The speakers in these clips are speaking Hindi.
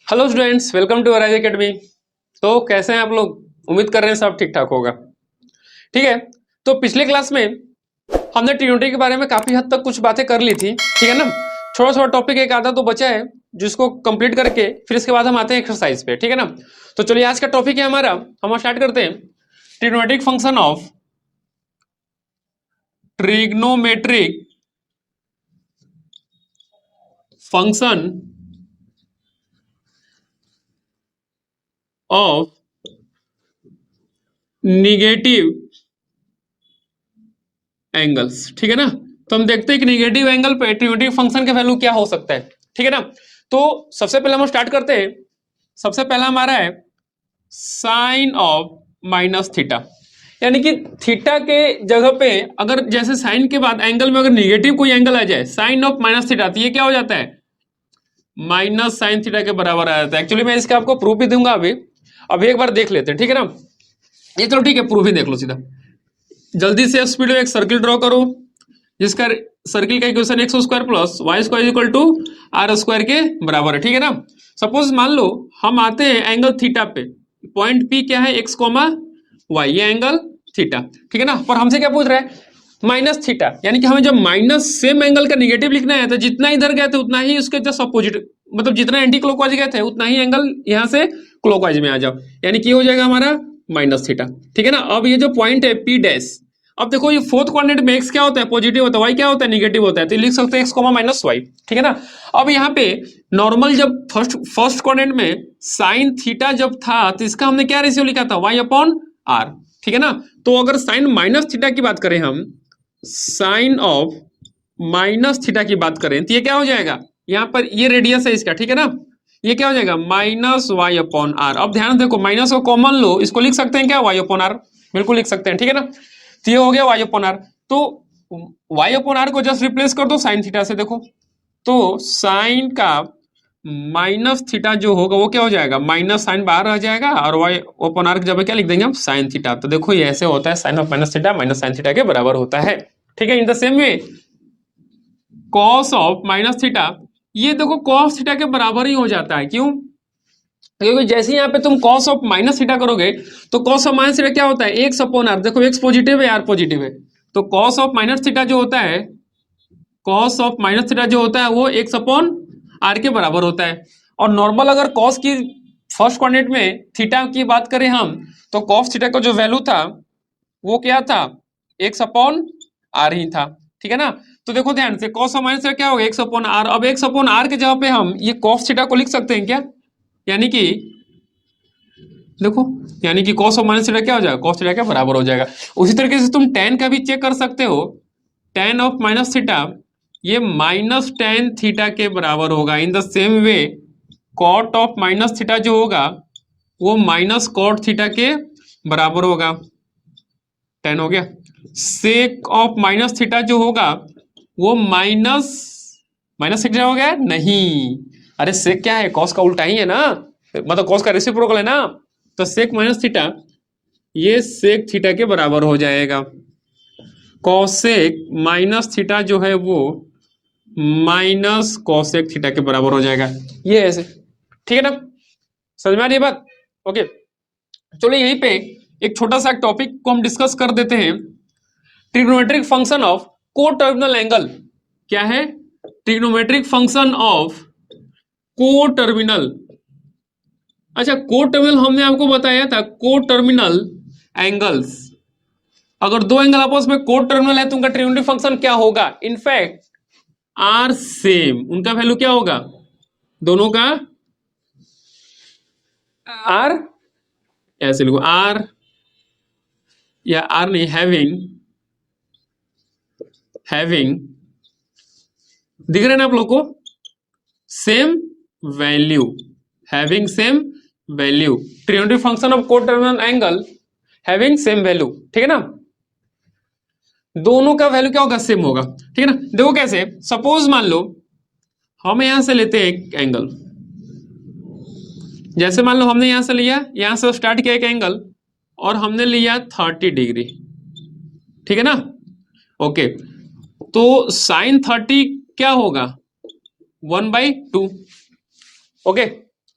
Hello students, welcome to Arise Academy. तो कैसे हैं आप लोग? उम्मीद कर रहे हैं सब ठीक ठाक होगा। ठीक है। तो पिछले क्लास में हमने ट्रिग्नोमेट्री के बारे में काफी हद तक कुछ बातें कर ली थी, ठीक है ना। थोड़ा थोड़ा टॉपिक एक आधा तो बचा है, जिसको कंप्लीट करके फिर इसके बाद हम आते हैं एक्सरसाइज पे, ठीक है ना। तो चलिए, आज का टॉपिक है हमारा, हम स्टार्ट करते हैं। Trigonometric function of trigonometric function of negative angles, ठीक है ना। तो हम देखते हैं कि निगेटिव एंगल पे ट्रिग्नोमेट्रिक फंक्शन का वैल्यू क्या हो सकता है, ठीक है ना। तो सबसे पहले हम स्टार्ट करते हैं। सबसे पहला हमारा है साइन ऑफ माइनस थीटा, यानी कि थीटा के जगह पे अगर जैसे साइन के बाद एंगल में अगर निगेटिव कोई एंगल आ जाए, साइन ऑफ माइनस थीटा, तो ये क्या हो जाता है? माइनस साइन थीटा के बराबर आ जाता है। एक्चुअली मैं इसका आपको प्रूफ भी दूंगा अभी एक बार देख लेते हैं, ठीक है ना। ये चलो ठीक है, प्रूफ ही देख लो सीधा। जल्दी से स्पीड में एक सर्किल ड्रॉ करो, जिसका सर्किल का equation x square plus y square equal to r square के बराबर है, ठीक है ना। सपोज मान लो हम आते हैं एंगल थीटा पे, पॉइंट पी क्या है? एक्स कोमा वाई, ये एंगल थीटा, ठीक है ना। पर हमसे क्या पूछ रहा है? माइनस थीटा, यानी कि हमें जब माइनस सेम एंगल का निगेटिव लिखना है तो जितना इधर गए थे उतना ही उसके जस्ट अपोजिट, मतलब जितना एंटी क्लॉकवाइज गए थे उतना ही एंगल यहाँ से क्लॉकवाइज में आ जाओ, यानी कि हो जाएगा हमारा माइनस थीटा, ठीक है ना। अब ये जो पॉइंट है पी डैश, अब देखो ये फोर्थ क्वाड्रेंट में एक्स क्या होता है? पॉजिटिव होता है, वाई क्या होता है? निगेटिव होता है, तो लिख सकते हैं एक्स कोमा माइनस वाई, ठीक है ना। अब यहाँ पे नॉर्मल जब फर्स्ट क्वाड्रेंट में साइन थीटा जब था तो इसका हमने क्या रेशियो लिखा था? वाई अपॉन आर, ठीक है ना। तो अगर साइन माइनस थीटा की बात करें, हम साइन ऑफ माइनस थीटा की बात करें तो ये क्या हो जाएगा? यहाँ पर ये रेडियस है इसका, ठीक है ना। ये क्या हो जाएगा? Minus y upon r. अब ध्यान देखो, माइनस को कॉमन लो, इसको लिख सकते हैं क्या? वाई अपॉन आर, बिल्कुल लिख सकते हैं, ठीक है ना। तो ये हो गया वाई अपॉन आर। तो वाई अपॉन आर को जस्ट रिप्लेस कर दो साइन थीटा से, देखो तो साइन का माइनस थीटा जो होगा वो क्या हो जाएगा? माइनस साइन बाहर आ जाएगा और वाई अपॉन आर की जगह क्या लिख देंगे हम? Sine theta. तो देखो ये ऐसे होता है, sine of minus theta minus sine theta के बराबर होता है, ठीक है। In the same way cos of minus theta, ये देखो कॉस थीटा के बराबर ही हो जाता है। क्यों? क्योंकि जैसे यहाँ पे तुम कॉस ऑफ माइनस थीटा करोगे तो कॉस ऑफ माइनस थीटा क्या होता है? X upon r. देखो एक्स पॉजिटिव है, आर पॉजिटिव है, तो कॉस ऑफ माइनस थीटा जो होता है, कॉस ऑफ माइनस थीटा जो होता है वो एक्स अपॉन आर के बराबर होता है। और नॉर्मल अगर कॉस की फर्स्ट क्वाड्रेंट में थीटा की बात करें हम, तो कॉस थीटा का जो वैल्यू था वो क्या था? एक्स अपॉन आर ही था, ठीक है ना। तो देखो ध्यान से, कॉस ऑफ माइनस थीटा क्या होगा? X upon r. अब एक्स अपॉन आर के जगह पे हम ये कॉस थीटा को लिख सकते हैं क्या? यानी कि देखो, यानी कि कॉस ऑफ माइनस थीटा क्या हो जाएगा? कॉस थीटा के बराबर हो जाएगा। उसी तरीके से तुम टेन का भी चेक कर सकते हो, टेन ऑफ माइनस थीटा ये माइनस टेन थीटा के बराबर होगा। In the same way cot of minus theta जो होगा वो माइनस कॉट थीटा के बराबर होगा। टेन हो गया। सेक ऑफ माइनस थीटा जो होगा वो माइनस माइनस थीटा हो गया नहीं, अरे सेक क्या है? कॉस का उल्टा ही है ना, मतलब कॉस का रेसिप्रोकल है ना। तो सेक माइनस थीटा ये सेक थीटा के बराबर हो जाएगा। कॉसेक माइनस थीटा जो है वो माइनस कॉसेक थीटा के बराबर हो जाएगा, ये ऐसे, ठीक है ना। समझ में आ रही है बात? ओके, चलो यहीं पे एक छोटा सा टॉपिक को हम डिस्कस कर देते हैं। Trigonometric function of coterminal angle क्या है? ट्रिग्नोमेट्रिक फंक्शन ऑफ को टर्मिनल। अच्छा, को टर्मिनल हमने आपको बताया था, को टर्मिनल एंगल्स, अगर दो एंगल आपस में को टर्मिनल है तो उनका ट्रिग्नोमेट्रिक फंक्शन क्या होगा? इनफैक्ट आर सेम, उनका वैल्यू क्या होगा? दोनों का आर, ऐसे लिखो आर, या आर नहीं, हैविंग, हैविंग, दिख रहे हैं ना आप लोग को? Same value, having same value, trigonometric function of coterminal angle having same value, ठीक है ना। दोनों का वैल्यू क्या होगा? सेम होगा, ठीक है ना। देखो कैसे, सपोज मान लो हम यहां से लेते हैं एक एंगल, जैसे मान लो हमने यहां से लिया, यहां से स्टार्ट किया एक एंगल और हमने लिया 30 डिग्री, ठीक है ना। ओके, तो साइन 30 क्या होगा? 1/2, ओके।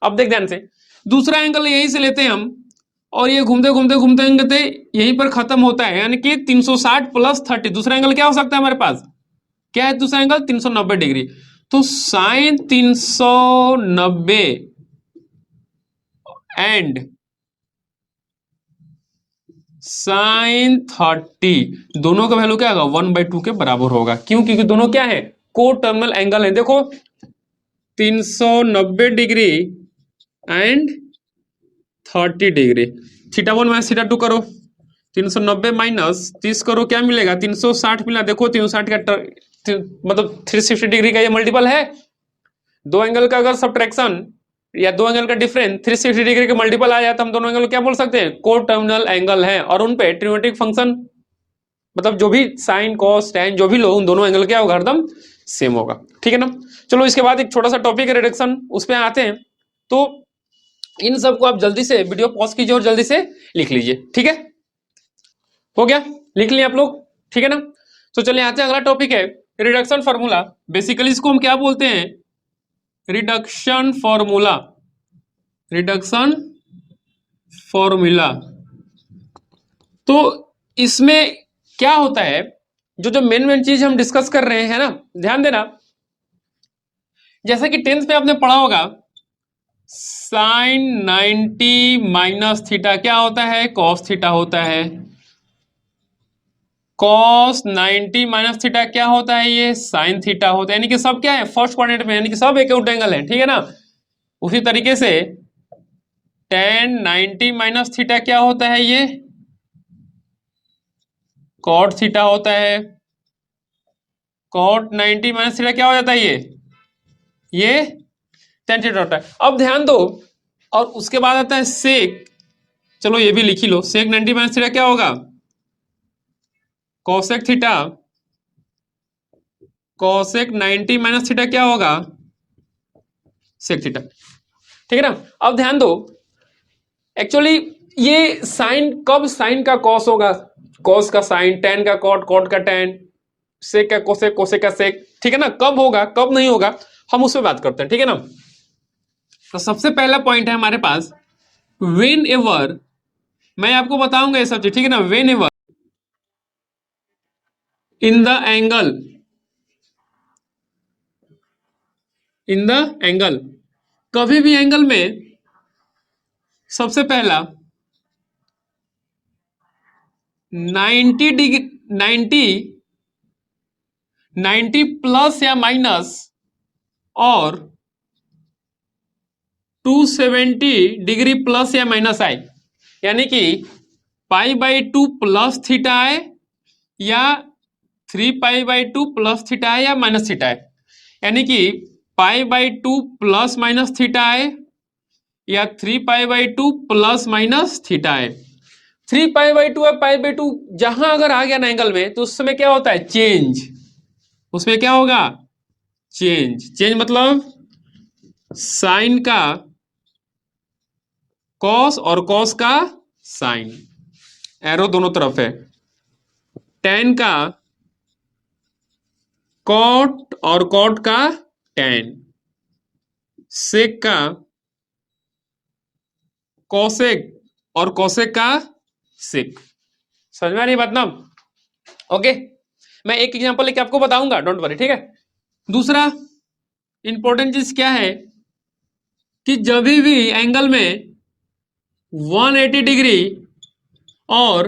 अब देख ध्यान से, दूसरा एंगल यहीं से लेते हैं हम, और ये घूमते घूमते घूमते घूमते यहीं पर खत्म होता है, यानी कि 360 प्लस 30, दूसरा एंगल क्या हो सकता है हमारे पास, क्या है दूसरा एंगल, 390 डिग्री। तो साइन 390 एंड साइन 30 दोनों का वैल्यू क्या होगा, 1/2 के बराबर होगा। क्यों, क्योंकि दोनों क्या है, को टर्मिनल एंगल है। देखो 390 degree and 30 degree, theta 1 minus theta 2 करो, 390 माइनस 30 करो, क्या मिलेगा, 360 मिला। देखो 360 का मतलब 360 डिग्री का ये मल्टीपल है, दो एंगल का अगर सब्ट्रैक्शन या दो एंगल का डिफरेंस 360 डिग्री के मल्टीपल आ जाता है, हम दोनों एंगल क्या बोल सकते हैं, को टर्मिनल एंगल है, और उन पे ट्रिग्नोमेट्रिक फंक्शन मतलब जो भी साइन कॉस टैन जो भी लो, उन दोनों एंगल क्या होगा, हरदम सेम होगा। ठीक है ना। चलो इसके बाद एक छोटा सा टॉपिक है रिडक्शन, उस पर आते हैं। तो इन सबको आप जल्दी से वीडियो पॉज कीजिए और जल्दी से लिख लीजिए। ठीक है, हो गया, लिख लिए आप लोग, ठीक है ना। तो चलिए आते हैं, अगला टॉपिक है रिडक्शन फार्मूला। बेसिकली इसको हम क्या बोलते हैं, रिडक्शन फॉर्मूला, रिडक्शन फॉर्मूला। तो इसमें क्या होता है, जो जो मेन चीज हम डिस्कस कर रहे हैं ना, ध्यान देना। जैसा कि 10th में आपने पढ़ा होगा, साइन 90 माइनस थीटा क्या होता है, कॉस थीटा होता है। कॉस 90 माइनस थीटा क्या होता है, ये साइन थीटा होता है। यानी कि सब क्या है, फर्स्ट क्वाड्रेंट में, यानी कि सब एक्यूट एंगल है। ठीक है ना। उसी तरीके से tan 90 माइनस थीटा क्या होता है, ये कॉट थीटा होता है। कॉट 90 माइनस थीटा क्या हो जाता है, ये tan थीटा होता है। अब ध्यान दो, और उसके बाद आता है सेक, चलो ये भी लिख ही लो, सेक 90 माइनस थीटा क्या होगा, cosec theta. Cosec 90 minus theta क्या होगा, सेक थीटा। ठीक है ना। अब ध्यान दो, एक्चुअली ये साइन कब साइन का कॉस होगा, कॉस का साइन, टैन का कॉट, कॉट का टैन, सेक का कोसेक, कोसेक का सेक। ठीक है ना, कब होगा कब नहीं होगा, हम उस पर बात करते हैं। ठीक है ना। तो सबसे पहला पॉइंट है हमारे पास, वेन एवर, मैं आपको बताऊंगा ये सब चीज। ठीक है ना। When ever in the angle, in the angle, कभी भी एंगल में सबसे पहला 90 डिग्री, 90 प्लस या माइनस और 270 डिग्री प्लस या माइनस आए, यानी कि π/2 प्लस थीटा आए या 3π/2 प्लस थीटा आए या माइनस थीटा आए, यानी कि π/2 प्लस माइनस थीटा आए या 3π/2 प्लस माइनस थीटा आए। 3π/2 या π/2 जहां अगर आ गया ना एंगल में, तो उस समय क्या होता है, चेंज, उसमें क्या होगा, चेंज। चेंज मतलब साइन का कॉस और कॉस का साइन, एरो दोनों तरफ है। टैन का कॉट और कॉट का टैन, सेक का कॉसेक और कॉसेक का सेक। समझ में आ रही बात ना। ओके, मैं एक एग्जांपल लेके आपको बताऊंगा, डोंट वरी। ठीक है। दूसरा इंपॉर्टेंट चीज क्या है कि जब भी एंगल में 180 डिग्री और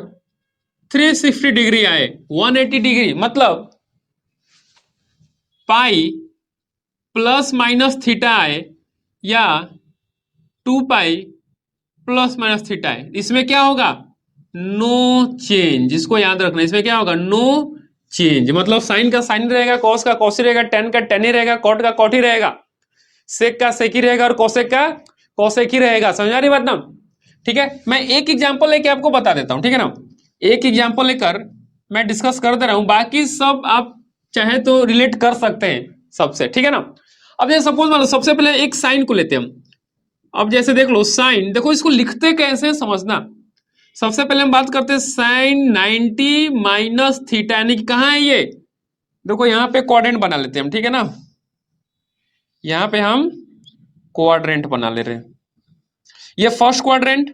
360 डिग्री आए, 180 डिग्री मतलब पाई प्लस माइनस थीटा आए या 2π प्लस माइनस थीटा आए, इसमें क्या होगा, नो चेंज। इसको याद रखना, इसमें क्या होगा, नो चेंज। मतलब साइन का साइन रहेगा, कॉस का कॉस ही रहेगा, टेन का टेन ही रहेगा, कॉट का कॉट ही रहेगा, सेक का सेक ही रहेगा और कोसेक का कोसेक ही रहेगा। समझ आ रही बात ना। ठीक है। मैं एक एग्जांपल लेके आपको बता देता हूं। ठीक है ना। एक एग्जांपल लेकर मैं डिस्कस कर दे रहा हूं, बाकी सब आप चाहे तो रिलेट कर सकते हैं सबसे। ठीक है ना। अब जैसे सपोज मान लो, सबसे पहले एक साइन को लेते हैं हम। अब जैसे देख लो साइन, देखो इसको लिखते कैसे समझना। सबसे पहले हम बात करते हैं साइन 90 माइनस थीटा, यानी कि कहां है ये, देखो यहां पे क्वाड्रेंट बना लेते हैं हम। ठीक है ना। यहां पे हम क्वाड्रेंट बना ले रहे हैं। ये फर्स्ट क्वाड्रेंट,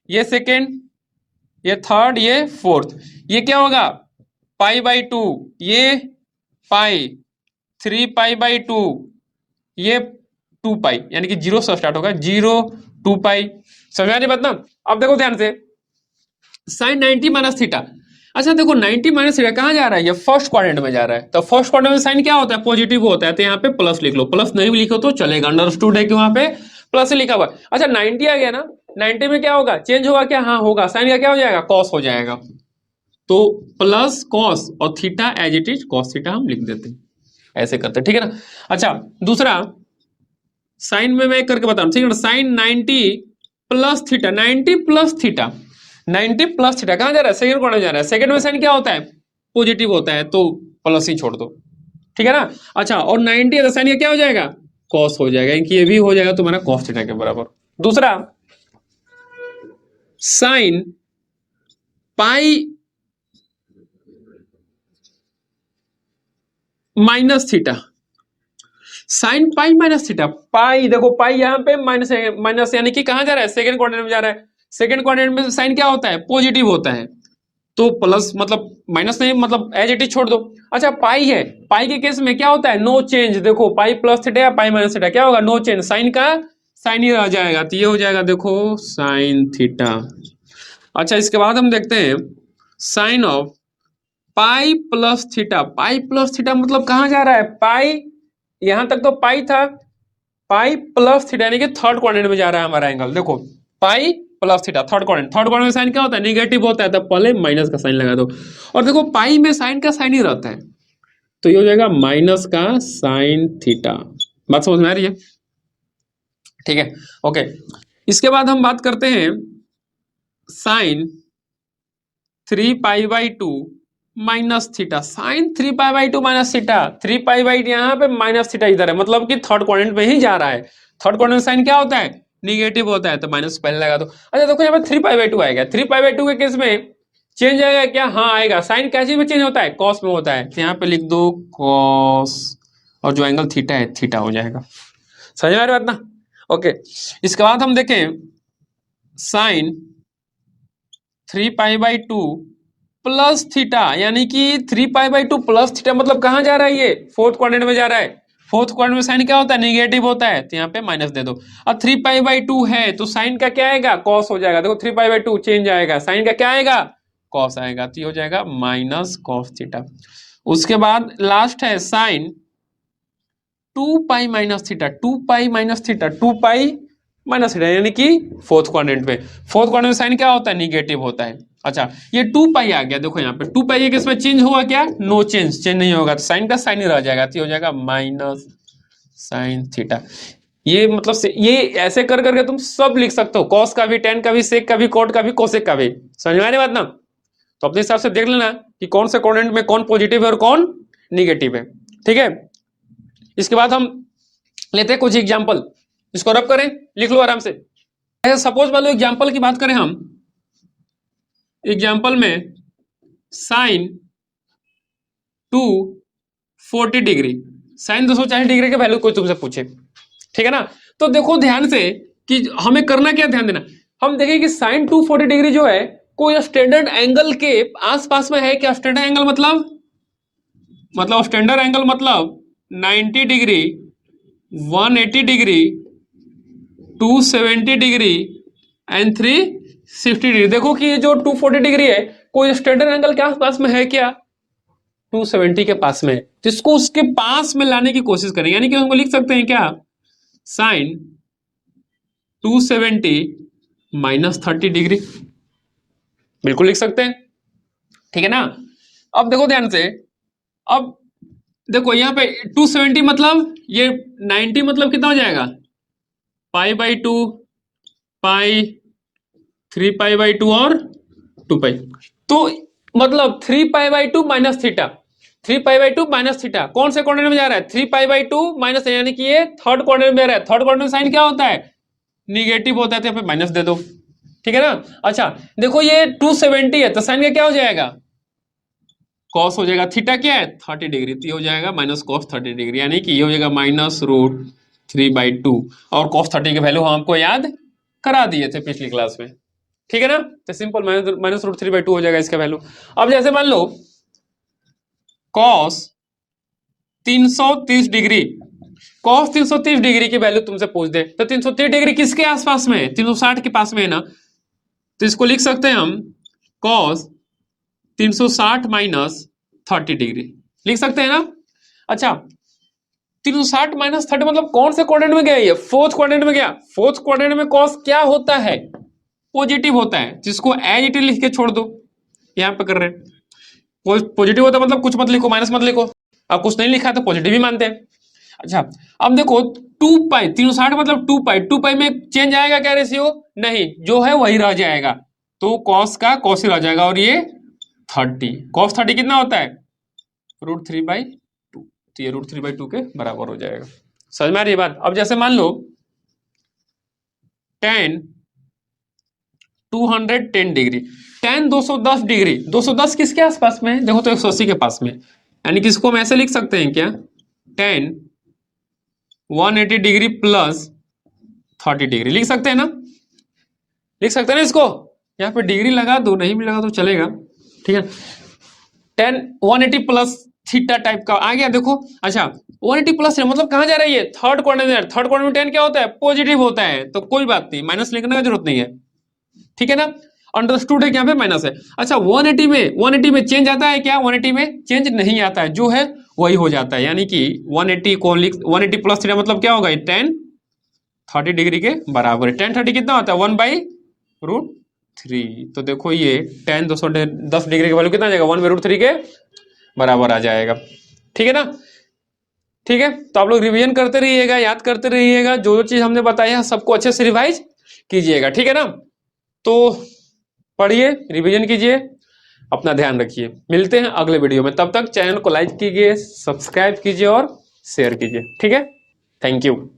ये सेकेंड, ये थर्ड, ये फोर्थ। ये क्या होगा, पाई बाई टू, ये पाई, 3 पाई/2, ये 2 पाई, यानी कि 0 से स्टार्ट होगा, 0 2 पाई। समझ आ रही बात ना। अब देखो ध्यान से, साइन 90 माइनस थीटा। अच्छा देखो 90 माइनस थीटा कहाँ जा रहा है, ये फर्स्ट क्वाड्रेंट में जा रहा है। तो फर्स्ट क्वाड्रेंट में साइन क्या होता है, पॉजिटिव होता है, तो यहाँ पे प्लस लिख लो। प्लस नहीं भी लिखो तो चलेगा, अंडरस्टूड है कि वहां पे प्लस लिखा हुआ। अच्छा 90 आ गया ना, 90 में क्या होगा, चेंज होगा क्या, हाँ होगा, साइन का क्या हो जाएगा, कॉस हो जाएगा। तो प्लस कॉस और theta as it is cos theta हम लिख देते हैं, ऐसे करते हैं, ठीक है ना। अच्छा दूसरा साइन में मैं करके बता रहा हूं, ठीक है ना। Sine 90 plus theta, 90 plus theta, 90 plus theta कहां जा रहा है, सेकंड क्वाड्रेंट जा रहा है। सेकंड में साइन क्या होता है, पॉजिटिव होता है, तो प्लस ही छोड़ दो, ठीक है ना। अच्छा और 90 है तो साइन क्या हो जाएगा, कॉस हो जाएगा, क्योंकि ये भी हो जाएगा तुम्हारा कॉस थीटा के बराबर। दूसरा sine pi minus theta, sine pi minus theta, pi देखो पाई यहाँ पे माइनस है, माइनस यानी कि कहां जा रहा है, सेकंड क्वाड्रेंट में जा रहा है। सेकंड क्वाड्रेंट में साइन क्या होता है, पॉजिटिव होता है, तो प्लस मतलब माइनस नहीं, मतलब एज इट इज छोड़ दो। अच्छा पाई है, पाई के केस में क्या होता है, नो चेंज। देखो पाई प्लस थीटा या पाई माइनस थीटा क्या होगा, नो चेंज, साइन का साइन ही रह जाएगा, तो ये हो जाएगा देखो साइन थीटा। अच्छा इसके बाद हम देखते हैं sine of pi plus theta. Pi plus theta मतलब कहां जा रहा है, पाई यहां तक तो पाई था, पाई प्लस थीटा यानी कि थर्ड क्वाड्रेंट में जा रहा है हमारा एंगल। देखो पाई plus theta, third quadrant, third quadrant में साइन क्या होता है, नेगेटिव होता है, तो पहले माइनस का साइन लगा दो। और देखो पाई में साइन का साइन ही रहता है, तो ये हो जाएगा माइनस का साइन थीटा। बात समझ में आ रही है, ठीक है, ओके। इसके बाद हम बात करते हैं साइन 3 पाई/2 माइनस थीटा। साइन 3 पाई/2 माइनस थीटा, 3 पाई/2 यहाँ पे माइनस थीटा इधर है, मतलब कि थर्ड क्वाड्रेंट में ही जा रहा है। थर्ड क्वाड्रेंट में साइन क्या होता है, निगेटिव होता है, तो माइनस पहले लगा दो। अच्छा देखो यहाँ पे 3 पाई/2 आएगा, 3 पाई/2 के केस में चेंज आएगा क्या, हाँ आएगा। साइन कैसे में चेंज होता है, कॉस में होता है, तो यहाँ पे लिख दो कॉस, और जो एंगल थीटा है थीटा हो जाएगा। समझ में आ रही बात ना, ओके। इसके बाद हम देखें साइन 3 पाई/2 प्लस थीटा, यानी कि 3 पाई/2 प्लस थीटा मतलब कहां जा रहा है, ये फोर्थ क्वाड्रेंट में जा रहा है। फोर्थ क्वाड्रेंट में साइन क्या होता है, निगेटिव होता है, तो यहाँ पे माइनस दे दो। अब 3 पाई/2 है तो साइन का क्या आएगा, कॉस हो जाएगा। देखो 3 पाई/2 चेंज आएगा, साइन का क्या आएगा, कॉस आएगा, तो ये हो जाएगा माइनस कॉस थीटा। उसके बाद लास्ट है साइन 2 पाई- थीटा, 2 पाई- थीटा, 2 पाई- थीटा यानी कि फोर्थ क्वाड्रेंट में, फोर्थ क्वाड्रेंट में साइन क्या होता है, निगेटिव होता है। अच्छा ये 2 पाई आ गया, देखो यहाँ पे 2 पाई है, किसमें चेंज होगा क्या, नो चेंज, चेंज नहीं होगा, तो साइन का साइन ही रह जाएगा, तो हो जाएगा माइनस साइन थीटा। ये मतलब ये ऐसे कर करके तुम सब लिख सकते हो, कॉस का भी, टेन का भी, सेक का भी, कोट का भी, कोसेक का भी। समझ में आ रही बात ना। तो अपने हिसाब से देख लेना कि कौन से क्वाड्रेंट में कौन पॉजिटिव है और कौन निगेटिव है, ठीक है। इसके बाद हम लेते हैं कुछ एग्जाम्पल, इसको रब करें, लिख लो आराम से। सपोज वाले एग्जाम्पल की बात करें हम, एग्जाम्पल में साइन 240 डिग्री, साइन 240 डिग्री के वैल्यू कोई तुमसे पूछे, ठीक है ना। तो देखो ध्यान से कि हमें करना क्या, ध्यान देना। हम देखें कि साइन 240 डिग्री जो है कोई स्टैंडर्ड एंगल के आसपास में है क्या। स्टैंडर्ड एंगल मतलब स्टैंडर्ड एंगल मतलब 90 degree, 180 degree, 270 degree and 360 degree. देखो कि ये जो 240 डिग्री है कोई स्टैंडर्ड एंगल के आसपास में है क्या, 270 के पास में है, तो इसको उसके पास में लाने की कोशिश करेंगे, यानी कि हमको लिख सकते हैं क्या, साइन 270 माइनस 30 डिग्री, बिल्कुल लिख सकते हैं, ठीक है ना। अब देखो ध्यान से, अब देखो यहाँ पे 270 मतलब ये 90 मतलब कितना हो जाएगा, पाई/2, पाई, 3 पाई/2 और 2 पाई, तो मतलब 3 पाई/2 माइनस थीटा, 3 पाई/2 माइनस थीटा कौन से क्वाड्रेंट में जा रहा है, 3 पाई/2 माइनस, यानी कि ये थर्ड क्वाड्रेंट में जा रहा है। थर्ड क्वाड्रेंट में साइन क्या होता है, निगेटिव होता है, तो यहाँ पे माइनस दे दो, ठीक है ना। अच्छा देखो ये 270 है तो साइन का क्या हो जाएगा, कॉस हो जाएगा, थीटा क्या है 30 डिग्री, तो ये हो जाएगा माइनस कॉस 30 डिग्री, यानी कि ये हो जाएगा माइनस रूट 3/2 और cos 30 की वैल्यू हम आपको याद करा दिए थे पिछली क्लास में, ठीक है ना। तो सिंपल माइनस रूट 3/2 हो जाएगा इसका वैल्यू। अब जैसे मान लो cos 330 डिग्री, cos 330 डिग्री की वैल्यू तुमसे पूछ दे तो 330 डिग्री किसके आसपास में है, 360 के पास में है ना, तो इसको लिख सकते हैं हम cos 360 माइनस 30 डिग्री लिख सकते हैं ना। अच्छा 360 माइनस 30 मतलब कौन से क्वाड्रेंट में गया, ये फोर्थ क्वाड्रेंट में गया। फोर्थ क्वाड्रेंट में cos क्या होता है, पॉजिटिव होता है, जिसको एज इट इज लिख के छोड़ दो, यहां पे कर रहे हैं पॉजिटिव होता है मतलब कुछ मत लिखो, माइनस मत लिखो, अब कुछ नहीं लिखा तो पॉजिटिव ही मानते हैं। अच्छा अब देखो 2 पाई 360 मतलब 2 पाई में चेंज आएगा क्या रेशियो, नहीं, जो है वही रह जाएगा, तो cos का cos ही रह जाएगा और ये 30, cos 30 कितना होता है √3/2, तो ये √3/2 के बराबर हो जाएगा। समझ में आ रही है बात। अब जैसे मान लो tan 210 डिग्री, tan 210 डिग्री, 210 किसके आसपास में है, देखो तो 180 के पास में, यानी कि इसको हम ऐसे लिख सकते हैं क्या, tan 180 डिग्री प्लस 30 डिग्री लिख सकते हैं ना, लिख सकते हैं ना इसको, यहाँ पे डिग्री लगा दो, नहीं भी लगा तो चलेगा, ठीक है। tan 180 प्लस थीटा टाइप का आ गया, देखो। अच्छा 180 प्लस मतलब कहाँ जा रहा है ये, थर्ड क्वाड्रेंट में, थर्ड क्वाड्रेंट में tan क्या होता है, पॉजिटिव होता है, तो कोई बात नहीं, माइनस लिखने का जरूरत नहीं है, ठीक है ना, अंडरस्टूड है कि यहाँ पे माइनस है। अच्छा 180 में चेंज आता है क्या, 180 में चेंज नहीं आता है, जो है वही हो जाता है, यानी कि 180 को 180 प्लस थीटा मतलब क्या होगा, tan 30 डिग्री के बराबर है। tan 30 कितना होता है 1/√3, तो देखो ये tan 210 डिग्री की वैल्यू कितना आ जाएगा 1/√3 के बराबर आ जाएगा, ठीक है ना। ठीक है, तो आप लोग रिवीजन करते रहिएगा, याद करते रहिएगा, जो जो चीज हमने बताया है सबको अच्छे से रिवाइज कीजिएगा, ठीक है ना। तो पढ़िए, रिवीजन कीजिए, अपना ध्यान रखिए, मिलते हैं अगले वीडियो में, तब तक चैनल को लाइक कीजिए, सब्सक्राइब कीजिए और शेयर कीजिए, ठीक है। Thank you.